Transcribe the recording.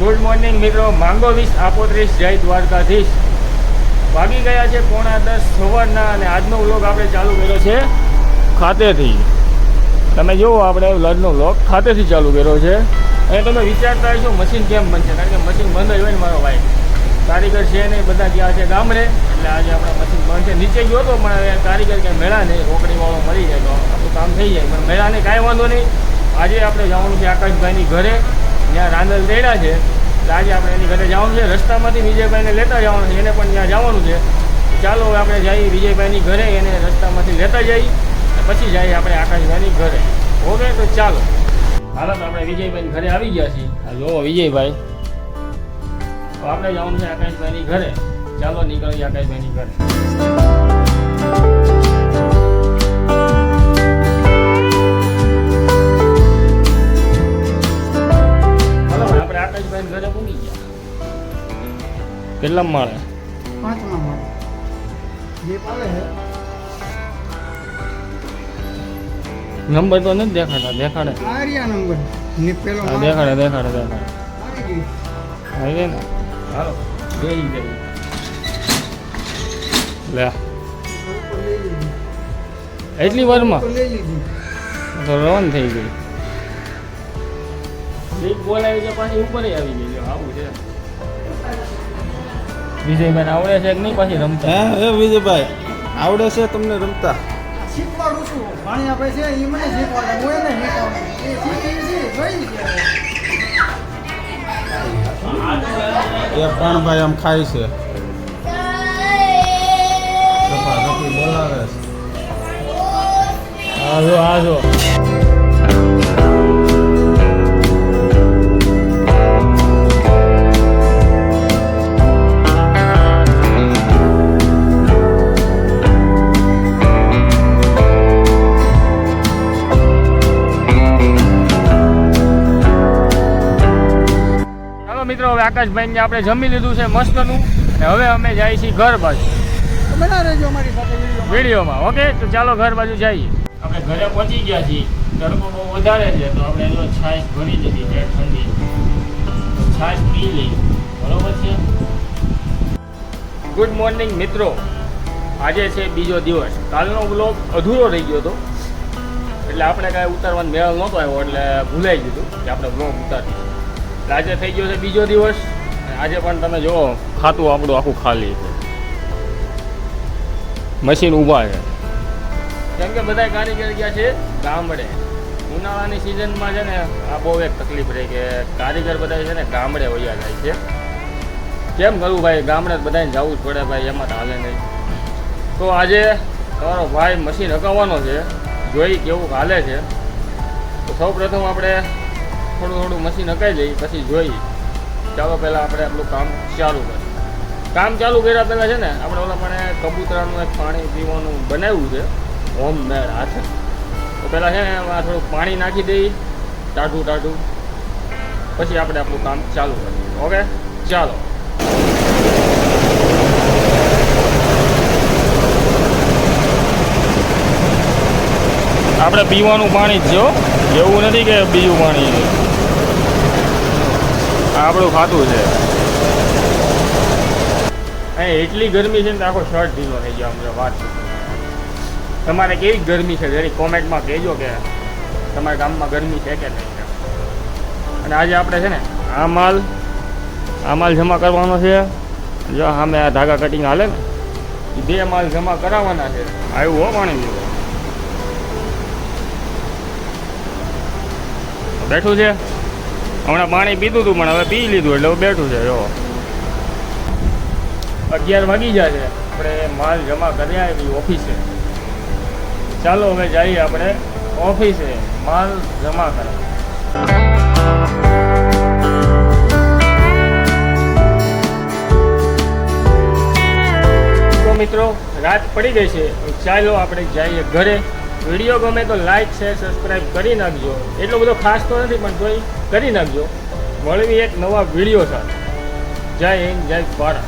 Good morning મિત્રો, માંગો 20:35 જય દ્વારકાધીશ। વાગી ગયા છે 9:45 સવારના અને આજનો વ્લોગ આપણે ચાલુ કર્યો છે ખાતેથી। તમે જુઓ, આપણે વ્લોગનો વ્લોગ ખાતેથી ચાલુ કર્યો છે અને તમે વિચારતા હશો મશીન કેમ બનશે, કારણ કે મશીન બંધ જ હોય ને મારો ભાઈ, કારીગર છે નહીં, બધા ગયા છે ગામડે, એટલે આજે આપણા મશીન બંધ છે। નીચે ગયો હતો પણ હવે કારીગર કંઈ મેળા નહીં, રોકડીવાળો મળી જાય તો આપણું કામ થઈ જાય, પણ મેળા નહીં, કાંઈ વાંધો નહીં। આજે આપણે જવાનું છે આકાશભાઈની ઘરે, ત્યાં રાંદલ રેડા છે, આજે આપણે એની ઘરે જવાનું છે। રસ્તામાંથી વિજયભાઈને લેતા જવાનું છે, એને પણ ત્યાં જવાનું છે। ચાલો હવે આપણે જઈએ વિજયભાઈની ઘરે, એને રસ્તામાંથી લેતા જઈએ પછી જઈએ આપણે આકાશભાઈની ઘરે। ઓકે, તો ચાલો હાલો, તો આપણે વિજયભાઈની ઘરે આવી ગયા છીએ। આ જુઓ વિજયભાઈ, તો આપણે જવાનું છે આકાશભાઈની ઘરે। ચાલો નીકળીએ આકાશભાઈની ઘરે। આકાશભાઈ ઘરે પૂગી ગયા। કેટલા માળે? 5મા માળે। જે પાલે છે નંબર તો નથી દેખાડતા, દેખાડે આરિયા નંબર ને પેલો દેખાડે આવી ગઈ ને। હાલો બેસી ગઈ લે, એટલી વારમાં લઈ લીધી તો રવાન થઈ ગઈ। એક બોલાવી છે પાછી ઉપર આવી ગઈ। આવું છે વિજયભાઈ આવડે છે કે નહીં પાછી રમતા? હે વિજયભાઈ આવડે છે તમને રમતા? શીખવાડું છું, પાણી આપે છે એ મને શીખવાડે, હું એને શીખવાડું, એ શીખી છે જોઈ છે। એ પણ ભાઈ આમ ખાય છે, બોલાવે છે। આજો આજો મિત્રો, હવે આકાશભાઈને આપણે જમી લીધું છે મસ્તનું, હવે અમે જઈએ છીએ ઘર બાજુ। બના રહેજો અમારી સાથે વિડીયોમાં। ઓકે, તો ચાલો ઘર બાજુ જઈએ। આપણે ઘરે પહોંચી ગયા છીએ, તડકો બહુ વધારે છે તો આપણે જો છાશ ભરી દીધી છે ઠંડી, તો છાશ પી લઈ, બરોબર છે। ગુડ મોર્નિંગ મિત્રો, આજે છે બીજો દિવસ। કાલનો વ્લોગ અધૂરો રહી ગયો હતો, એટલે આપણે કાંઈ ઉતારવાનો મેળ નહોતો આવ્યો, એટલે ભૂલાઈ ગયું કે આપણે વ્લોગ ઉતારીએ। આજે થઈ ગયો છે બીજો દિવસ, આજે પણ તમે જુઓ ખાતું આપણું આખું ખાલી છે, મશીન ઊભા છે, કેમ કે બધા કારીગર ગયા છે ગામડે। ઉનાળાની સિઝનમાં છે ને આ બહુ એક તકલીફ રહી કે કારીગર બધા છે ને ગામડે વયા જાય છે। કેમ કરવું ભાઈ, ગામડે બધાને જવું જ પડે ભાઈ, એમાં તો હાલે નહીં। તો આજે તમારો ભાઈ મશીન હકાવવાનો છે, જોઈ કેવું હાલે છે। તો સૌ પ્રથમ આપણે થોડું મશીન હકાઈ લઈએ, પછી જોઈએ। ચાલો પહેલાં આપણે આપણું કામ ચાલુ કરીએ। કામ ચાલુ કર્યા પહેલાં છે ને આપણે ઓલા પણ કબૂતરાનું એક પાણી પીવાનું બનાવ્યું છે હોમ મેડ હાથે, તો પહેલાં છે ને એમાં થોડુંક પાણી નાખી દઈએ ટાઢું, પછી આપણે આપણું કામ ચાલુ કરીએ। ઓકે, ચાલો। આપણે પીવાનું પાણી જ છે, એવું નથી કે બીજું પાણી છે, આપણું ખાતું છે। અહીં એટલી ગરમી છે ને આખો શર્ટ ઢીલો થઈ ગયો। અમને વાત તમારે કેવી ગરમી છે જરી કોમેન્ટમાં કહેજો કે તમારા ગામમાં ગરમી છે કે નહીં। અને આજે આપણે છે ને આ માલ જમા કરવાનો છે। જો સામે આ ધાગા કટિંગ હાલે ને, એ 2 માલ જમા કરાવવાના છે। આવ્યું હો પાણી બેઠું છે, હમણાં પાણી પીતું હતું પણ હવે પી લીધું એટલે બેઠું છે। જો 11 વાગી જાય છે, આપણે માલ જમા કરી આવી ઓફિસે। ચાલો હવે જઈએ આપણે ઓફિસે માલ જમા કરવા। તો મિત્રો રાત પડી ગઈ છે, ચાલો આપણે જઈએ ઘરે। વિડીયો ગમે તો લાઈક શેર સબસ્ક્રાઈબ કરી નાખજો, એટલો બધો ખાસ તો નથી પણ તોય કરી નાખજો। મળવી એક નવા વિડીયો સાથે। જય હિન્દ, જય ભારત।